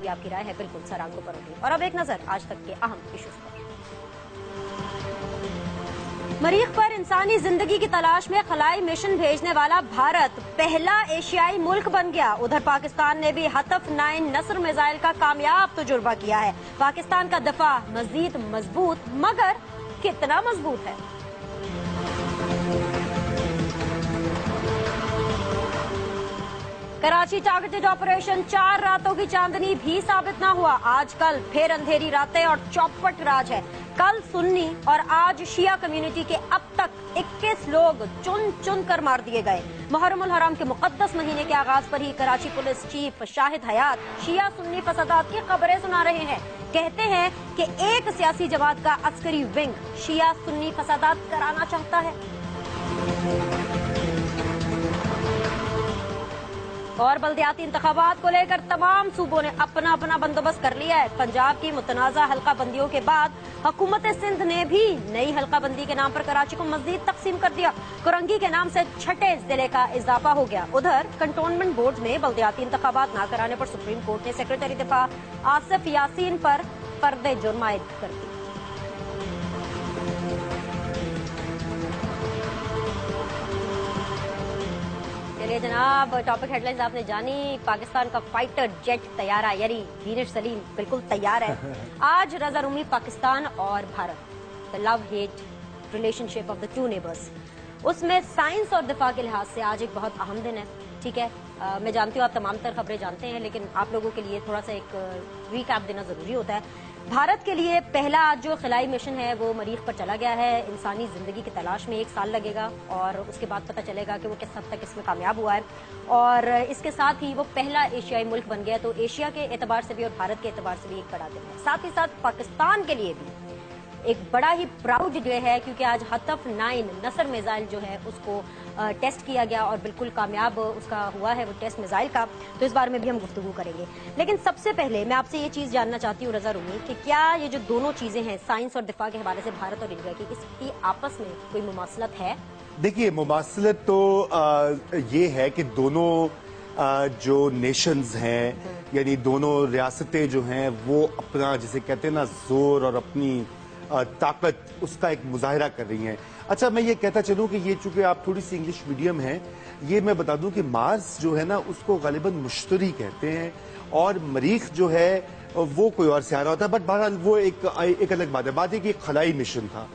आपकी राय है बिल्कुल सर आंखों पर होगी। और अब एक नजर आज तक के अहम इश्यूज पर। मरीख पर इंसानी जिंदगी की तलाश में खलाई मिशन भेजने वाला भारत पहला एशियाई मुल्क बन गया। उधर पाकिस्तान ने भी हतफ 9 नस्र मिसाइल का कामयाब तजुर्बा किया है। पाकिस्तान का दफा मजीद मजबूत, मगर कितना मजबूत है? कराची टारगेटेड ऑपरेशन 4 रातों की चांदनी भी साबित ना हुआ। आजकल फिर अंधेरी रातें और चौपट राज है। कल सुन्नी और आज शिया कम्युनिटी के अब तक 21 लोग चुन चुन कर मार दिए गए। मुहर्रमुल हराम के मुकद्दस महीने के आगाज पर ही कराची पुलिस चीफ शाहिद हयात शिया सुन्नी फसादात की खबरें सुना रहे हैं। कहते हैं कि एक सियासी जमात का अस्करी विंग शिया सुन्नी फसादात कराना चाहता है। और बल्दियाती इंतखाबात को लेकर तमाम सूबों ने अपना अपना बंदोबस्त कर लिया है। पंजाब की मुतनाज़ा हल्का बंदियों के बाद हुकूमत सिंध ने भी नई हल्का बंदी के नाम पर कराची को मजीद तकसीम कर दिया। कुरंगी के नाम से 6ठे जिले का इजाफा हो गया। उधर कंटोनमेंट बोर्ड में बल्दियाती इंतखाबात न कराने पर सुप्रीम कोर्ट ने सेक्रेटरी दिफा आसिफ यासीन पर पर्दे जुर्म आयद कर दी। चलिए जनाब, टॉपिक हेडलाइंस आपने जानी। पाकिस्तान का फाइटर जेट तैयारा यानी दीनेश सलीम बिल्कुल तैयार है। आज रजा रूमी पाकिस्तान और Bharat, the love hate relationship of the two neighbours, उसमें साइंस और दिफा के लिहाज से आज एक बहुत अहम दिन है। ठीक है, मैं जानती हूँ आप तमाम तर खबरें जानते हैं, लेकिन आप लोगों के लिए थोड़ा सा एक रीकैप देना जरूरी होता है। भारत के लिए पहला आज जो खिलाई मिशन है वो मरीख पर चला गया है। इंसानी जिंदगी की तलाश में 1 साल लगेगा और उसके बाद पता चलेगा कि वो किस हद तक इसमें कामयाब हुआ है। और इसके साथ ही वो पहला एशियाई मुल्क बन गया, तो एशिया के एतबार से भी और भारत के एतबार से भी एक बड़ा दिन है। साथ ही साथ पाकिस्तान के लिए भी एक बड़ा ही प्राउड डे है, क्योंकि आज हतफ 9 नस्र मिसाइल जो है उसको टेस्ट किया गया और बिल्कुल कामयाब उसका हुआ है वो टेस्ट मिसाइल का। तो इस बारे में भी हम गुफ्तगू करेंगे, लेकिन सबसे पहले मैं आपसे ये चीज जानना चाहती हूँ रजा रूमी कि क्या ये जो दोनों चीजें हैं साइंस और दिफा के हवाले से भारत और इंडिया की, इसकी आपस में कोई मुमासलत है? देखिए, मुमासलत तो ये है कि दोनों जो नेशंस हैं यानी दोनों रियासतें जो हैं वो अपना जिसे कहते हैं ना जोर और अपनी ताकत उसका एक मुजाहिरा कर रही हैं। अच्छा, मैं ये कहता चलूं कि ये चूंकि आप थोड़ी सी इंग्लिश मीडियम हैं, ये मैं बता दूं कि मार्स जो है ना उसको गालिबन मुश्तरी कहते हैं और मरीख जो है वो कोई और सियारा होता है। बट बहरहाल वो एक अलग बात है। बात है कि एक खलाई मिशन था।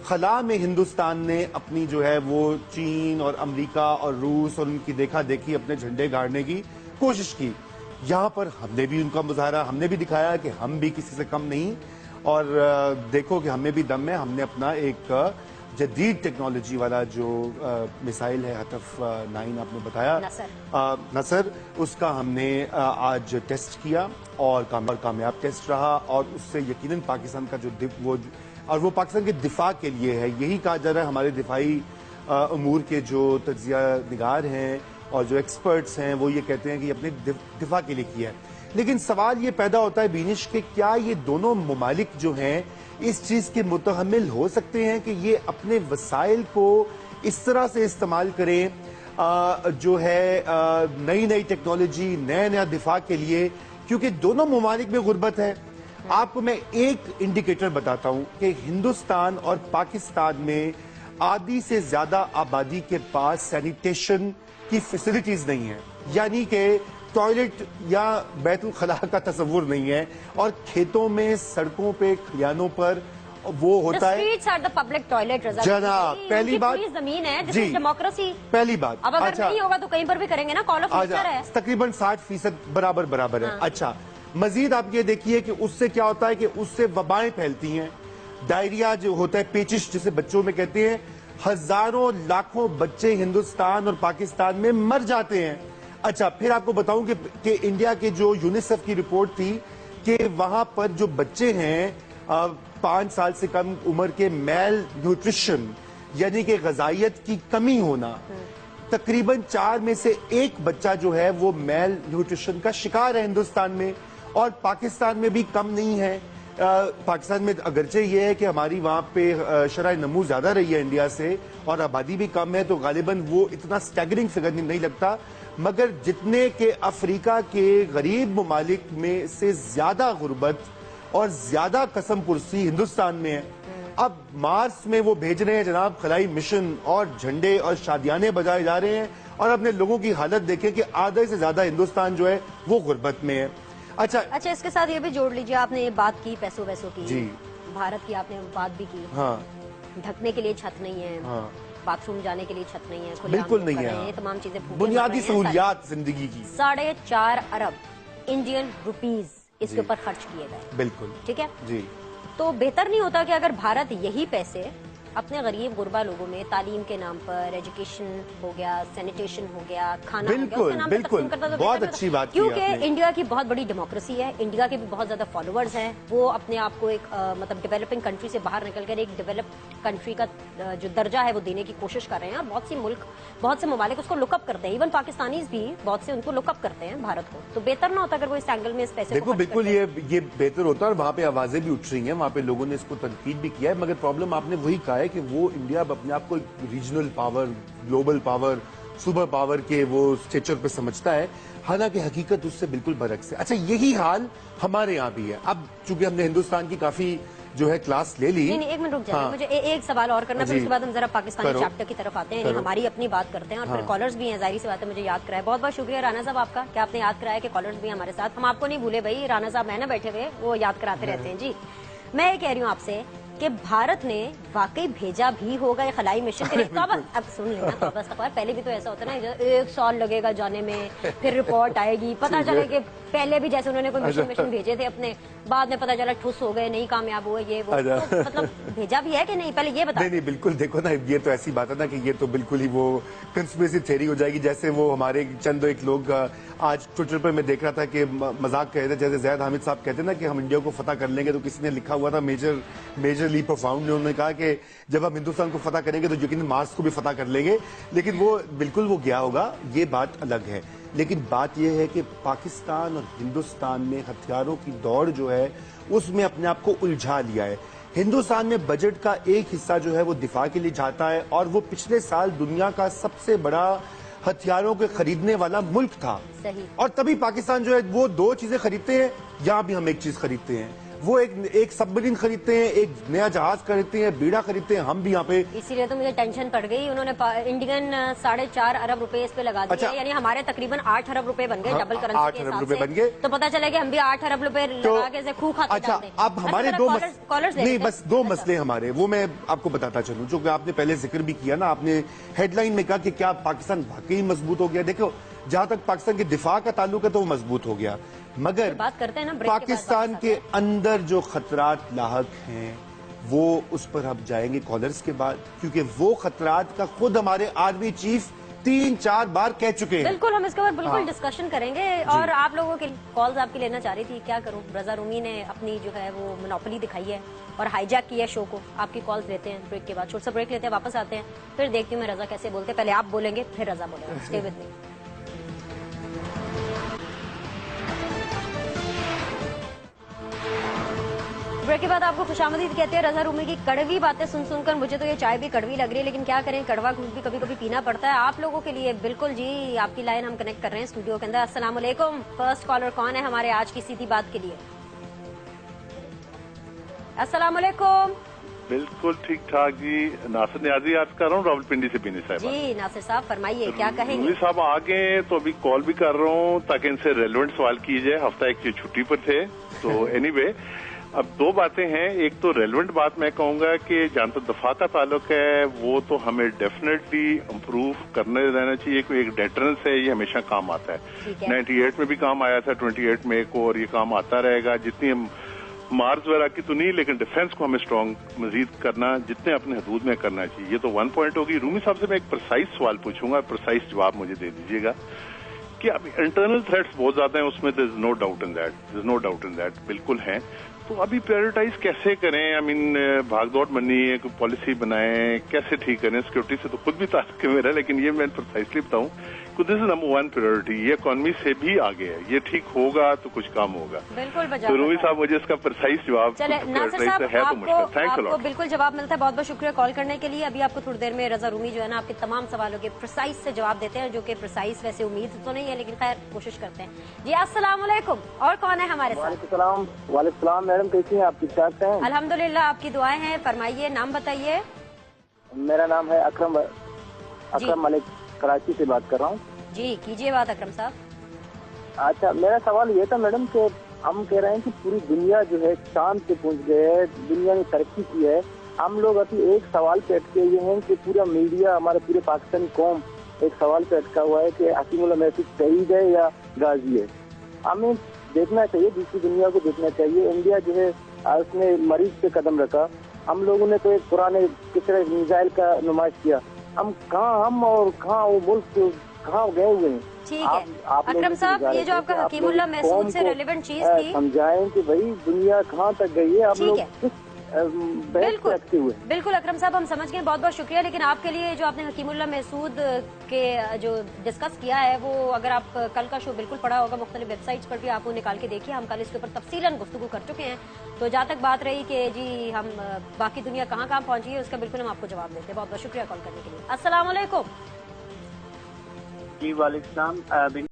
खला में हिंदुस्तान ने अपनी जो है वो चीन और अमेरिका और रूस और उनकी देखा देखी अपने झंडे गाड़ने की कोशिश की। यहाँ पर हमने भी उनका मुजाहरा, हमने भी दिखाया कि हम भी किसी से कम नहीं और देखो कि हमें भी दम है। हमने अपना एक जदीद टेक्नोलॉजी वाला जो मिसाइल है हतफ 9 आपने बताया नसर, उसका हमने आज टेस्ट किया और कामयाब टेस्ट रहा और उससे यकीनन पाकिस्तान का जो वो पाकिस्तान के दिफा के लिए है। यही कहा जा रहा है हमारे दिफाई अमूर के जो तज्जिया निगार हैं और जो एक्सपर्ट्स हैं वो ये कहते हैं कि अपने दिफा के लिए किया है। लेकिन सवाल ये पैदा होता है बीनिश के क्या ये दोनों ममालिक जो हैं इस चीज के मुतहम्मिल हो सकते हैं कि ये अपने वसाइल को इस तरह से इस्तेमाल करें जो है नई नई टेक्नोलॉजी नया नया दिफा के लिए, क्योंकि दोनों ममालिक में गुर्बत है। आपको मैं एक इंडिकेटर बताता हूं कि हिंदुस्तान और पाकिस्तान में आधी से ज्यादा आबादी के पास सैनिटेशन की फैसिलिटीज नहीं है, यानी कि टॉयलेट या बैतुल खला का तस्वुर नहीं है और खेतों में सड़कों पे खलियानों पर वो होता है पब्लिक टॉयलेट। जनाब, पहली बात जमीन है जी, डेमोक्रेसी पहली बात। अब अगर नहीं होगा तो कहीं पर भी करेंगे ना, कॉल ऑफ फ्यूचर है। तकरीबन 60% बराबर है। अच्छा, मजीद आप ये देखिए कि उससे क्या होता है कि उससे वबाएं फैलती हैं। डायरिया जो होता है, पेचिश जिसे बच्चों में कहते हैं, हजारों लाखों बच्चे हिंदुस्तान और पाकिस्तान में मर जाते हैं। अच्छा, फिर आपको बताऊं कि इंडिया के जो यूनिसेफ की रिपोर्ट थी कि वहां पर जो बच्चे हैं 5 साल से कम उम्र के मेल न्यूट्रिशन यानी कि ग़िज़ाइयत की कमी होना, तकरीबन 4 में से 1 बच्चा जो है वो मेल न्यूट्रिशन का शिकार है हिंदुस्तान में और पाकिस्तान में भी कम नहीं है। पाकिस्तान में अगरचे ये है कि हमारी वहाँ पे शरह नमू ज्यादा रही है इंडिया से और आबादी भी कम है, तो गालिबन वो इतना स्टैगरिंग फिगर नहीं लगता। مگر جتنے کہ افریقہ کے غریب ممالک میں سے زیادہ غربت اور زیادہ قسم پرسی ہندوستان میں ہے. اب مارس میں وہ بھیج رہے ہیں جناب خلائی مشن اور جھنڈے اور شادیانے بجائے جا رہے ہیں, اور اپنے لوگوں کی حالت دیکھیں کہ آدھے سے زیادہ ہندوستان جو ہے وہ غربت میں ہے. اچھا اس کے ساتھ یہ بھی جوڑ لیجئے, آپ نے یہ بات کی پیسوں کی, جی بھارت کی آپ نے بات بھی کی. ہاں, ڈھکنے کے لیے چھت نہیں ہے, ہاں باتھ روم جانے کے لیے چھت نہیں ہے, بالکل نہیں ہے, یہ تمام چیزیں بنیادی سہولیات زندگی کی 4.5 ارب انڈین روپیز اس کے اوپر خرچ کیے گئے. بالکل ٹھیک ہے جی. تو بہتر نہیں ہوتا کہ اگر بھارت یہی پیسے اپنے غریب غربا لوگوں میں تعلیم کے نام پر, ایجوکیشن ہو گیا, سینیٹیشن ہو گیا, کھانا ہو گیا, اس کے نام پر تقسیم کرتا تو بہت اچھی بات کی آپ نے. کیونکہ انڈیا کی بہت بڑی ڈیموکریسی ہے, انڈیا کے بھی بہت زیادہ فالوورز ہیں, وہ اپنے آپ کو ایک مطلب ڈیولپنگ کنٹری سے باہر نکل کر ایک ڈیولپڈ کنٹری کا جو درجہ ہے وہ دینے کی کوشش کر رہے ہیں. بہت سے ممالک اس کو لک اپ کرتے ہیں, ایون پاکستانیز بھی بہت سے ان کو لک اپ کرتے ہیں بھارت کو. تو بہتر نہ ہوتا اگر وہ اس اینگل میں اس پیسے دیکھو بالکل یہ بہتر ہوتا ہے, اور وہاں پہ آوازیں بھی اٹھ رہی ہیں, وہاں پہ لوگوں نے اس کو تنقید بھی کیا ہے. مگر پرابلم آپ نے وہی کہا ہے کہ وہ انڈیا اب اپنے آپ کو regional power, global power, super power کے وہ اسٹیچر پہ سمجھتا ہے, حالانکہ حقیقت اس سے بالکل برعکس ہے. اچھا یہی حال ہمارے یہاں بھی ہے. اب چونکہ ہم نے ہندوستان کی کافی جو ہے کلاس لے لی. ایک منٹ رک جائیں, مجھے ایک سوال اور کرنا, پھر اس کے بعد ہم ذرا پاکستانی چیپٹر کی طرف آتے ہیں, یعنی ہماری اپنی بات کرتے ہیں, اور پھر کالرز بھی ہیں. ظاہری سی بات ہے, مجھے یاد کرایا, بہت بہت شکریہ رانا صاحب آپ کا کہ آپ نے یاد کرایا کہ کالرز بھی ہمارے ساتھ. ہم آپ کو نہیں بھولے بھائی, رانا صاحب ہیں نا بیٹھے ہوئے, وہ یاد کراتے رہتے ہیں. جی میں یہ کہہ رہی ہوں آپ سے کہ بھارت نے واقعی بھیجا بھی ہوگا یہ خلائی مشن کے لیے. اب سن لینا, پہلے بھی تو ایسا ہوتا ہے نا, 1 سال لگے گا جانے میں, پھر رپورٹ آئے گی, پتہ چلے کہ پہلے بھی جیسے انہوں نے کوئی مشن بھیجے تھے اپنے, بعد میں پتہ چلا ٹھوس ہو گئے, نہیں کامیاب ہوئے, یہ وہ. مطلب بھیجا بھی ہے کہ نہیں, پہلے یہ بتا. نہیں بالکل, دیکھو نا, یہ تو ایسی بات ہے نا کہ یہ تو بالکل ہی وہ کنسپریسی تھیوری ہو جائے گی. جیسے وہ ہمارے چند ایک لوگ آج ٹویٹر پر میں دیکھ رہا تھا کہ مذاق کہہ رہے تھے, جیسے زید حامد صاحب کہتے ہیں نا کہ ہم انڈیا کو فتح کر لیں گے, تو کسی نے لکھا ہوا تھا میجرلی پروفاؤنڈ, انہوں نے کہا کہ جب ہم ہندوستان کو فتح کریں گے تو یقیناً مارس کو بھی فتح کر لیں گے. لیکن وہ بالکل وہ گیا ہوگا, یہ بات الگ ہے. لیکن بات یہ ہے کہ پاکستان اور ہندوستان میں ہتھیاروں کی دوڑ جو ہے اس میں اپنے آپ کو الجھا لیا ہے. ہندوستان میں بجٹ کا ایک حصہ جو ہے وہ دفاع کے لیے جاتا ہے, اور وہ پچھلے سال دنیا کا سب سے بڑا ہتھیاروں کے خریدنے والا ملک تھا. اور تبھی پاکستان جو ہے وہ 2 چیزیں خریدتے ہیں, یہاں بھی ہم ایک چیز خریدتے ہیں, وہ ایک سب مرین خریدتے ہیں, ایک نیا جہاز خریدتے ہیں, بیڑا خریدتے ہیں, ہم بھی یہاں پہ. اسی لیے تو مجھے ٹینشن پڑ گئی, انہوں نے انڈین 4.5 ارب روپے اس پہ لگا دیے, یعنی ہمارے تقریباً 8 ارب روپے بن گئے ڈبل کرنسی کے حساب سے. بن گئے تو پتا چلے کہ ہم بھی 8 ارب روپے لگا کے خوب کھاتے اچھا اب ہمارے نہیں بس 2 مسئلے ہمارے, وہ میں آپ کو بتاتا چلوں, جو کہ آپ نے پہلے ذکر بھی کیا نا, آپ نے ہیڈ لائن میں کہا کہ کیا پاکستان واقعی مضبوط ہو گیا. دیکھو جہاں تک پاکستان کے دفاع کا تعلق ہے تو وہ مضبوط ہو گیا, مگر بات کرتے ہیں نا پاکستان کے اندر جو خطرات لاحق ہیں وہ اس پر اب جائیں گے کالرز کے بعد, کیونکہ وہ خطرات کا خود ہمارے آرمی چیف 3-4 بار کہہ چکے ہیں. بالکل, ہم اس کے اوپر بالکل ڈسکشن کریں گے. اور آپ لوگوں کے کالز آپ کی لینا چاہ رہی تھی, کیا کروں, رضا رومی نے اپنی جو ہے وہ منوپلی دکھائی ہے اور ہائی جیک کی ہے شو کو. آپ کی کالز لیتے ہیں بریک کے بعد, چھوٹا سا بریک لیتے ہیں, واپس آتے ہیں, پھر دیکھتی ہوں میں رضا کیسے بولتے. پہلے آپ بولیں گے پھر رضا بولے گا. Stay with me. بریک کے بعد آپ کو خوش آمدید کہتے ہیں. رضا رومی کی کڑوی باتیں سن کر مجھے تو یہ چائے بھی کڑوی لگ رہی ہے, لیکن کیا کریں, کڑوا گھوٹ بھی کبھی کبھی پینا پڑتا ہے آپ لوگوں کے لیے. بالکل جی, آپ کی لائن ہم کنیکٹ کر رہے ہیں اسٹوڈیو کے اندر. السلام علیکم, فرسٹ کالر کون ہے ہمارے آج کی سیدھی بات کے لیے؟ السلام علیکم. بالکل ٹھیک ٹھاک جی, ناصر نیازی عرض کر رہا ہوں راولپنڈی سے. بینی صاحب جی ناصر صاحب فرمائیے, کیا کہیں گے؟ رومی صاحب آگے تو ابھی کال بھی کر رہا ہوں تاکہ ان سے ریلیونٹ سوال کیے جائے. ہفتہ ایک چھٹی پر تھے, تو اینی وے اب 2 باتیں ہیں. ایک تو ریلیونٹ بات میں کہوں گا کہ جہاں تک دفاع کا تعلق ہے وہ تو ہمیں ڈیفینیٹلی امپروو کرنے رہنا چاہیے. کوئی ایک ڈیٹرنس ہے, یہ ہمیشہ کام آتا ہے. 98 میں بھی کام آیا تھا, 28 میں ایک, اور یہ کام آتا رہے گا. جتنی ہم مارس وغیرہ کی تو نہیں, لیکن ڈیفینس کو ہمیں اسٹرانگ مزید کرنا, جتنے اپنے حدود میں کرنا چاہیے. یہ تو 1 پوائنٹ ہوگی. رومی صاحب سے میں ایک پرسائز سوال پوچھوں گا, پرسائز جواب مجھے دے دیجیے گا کہ اب انٹرنل تھریٹس بہت زیادہ ہیں, اس میں دیر از نو ڈاؤٹ ان دیٹ, بالکل ہیں. تو ابھی پریورٹائز کیسے کریں؟ آئی مین بھاگ دوڑ بنی ہے, پالیسی بنائیں, کیسے ٹھیک کریں؟ سیکورٹی سے تو خود بھی تعلق ہے میرا, لیکن یہ میں پرسائزلی بتاؤں दिस इज नंबर 1 प्रायोरिटी। ये इकोनॉमी से भी आगे है, ये ठीक होगा तो कुछ काम होगा। बिल्कुल तो रूमी साहब मुझे इसका प्रिसाइज जवाब चले नासिर साहब, है तो मुश्किल। थैंक्स अ आपको लॉट। बिल्कुल जवाब मिलता है। बहुत बहुत शुक्रिया कॉल करने के लिए। अभी आपको थोड़ी देर में रजा रूमी जो है ना आपके तमाम सवालों के प्रिसाइज से जवाब देते हैं, जो कि प्रिसाइज वैसे उम्मीद तो नहीं है लेकिन खैर कोशिश करते हैं। जी अस्सलाम वालेकुम, और कौन है हमारे साथ? वालेकुम मैडम, कैसी हैं आप? ठीक ठाक हैं? अल्हम्दुलिल्लाह, आपकी दुआएं हैं। फरमाइए, नाम बताइए। मेरा नाम है अकरम मलिक, कराची से बात कर रहा हूँ। जी कीजिए बात अकरम साहब। अच्छा, मेरा सवाल ये था मैडम कि हम कह रहे हैं कि पूरी दुनिया जो है चांद पे पहुंच गए है, दुनिया ने तरक्की की है। हम लोग अभी एक सवाल पे अटके हुए हैं कि पूरा मीडिया, हमारे पूरे पाकिस्तानी कौम एक सवाल पे अटका हुआ है कि हकीमुल्लाह महफूज शहीद है या गाजी है। हमें देखना चाहिए, दूसरी दुनिया को देखना चाहिए। इंडिया जो है उसने मरीज पे कदम रखा, हम लोगों ने तो एक पुराने किस तरह मिसाइल का नुमाइश किया। हम और कहाँ वो मुल्क कहाँ गए हुए हैं? ठीक है अकरम साहब, ये जो आपका हकीमुल्लाह महसूद से रेलेवेंट चीज थी, समझाएं कि भाई दुनिया कहाँ तक गई है, आप लोग किस बिल्कुल बिल्कुल अकरम साहब, हम समझ गए, बहुत बहुत शुक्रिया। लेकिन आपके लिए जो आपने हकीमुल्लाह महसूद के जो डिस्कस किया है, वो अगर आप कल का शो बिल्कुल पढ़ा होगा, मुख्तलिफ वेबसाइट्स पर भी आप वो निकाल के देखिए। हम कल इसके ऊपर तफसीलन गुफ्तगू कर चुके हैं। तो जहाँ तक बात रही कि जी हम बाकी दुनिया कहाँ कहाँ पहुंची है, उसका बिल्कुल हम आपको जवाब देते हैं। बहुत बहुत शुक्रिया कॉल करने के लिए। अस्सलाम वालेकुम। जी वालेकुम।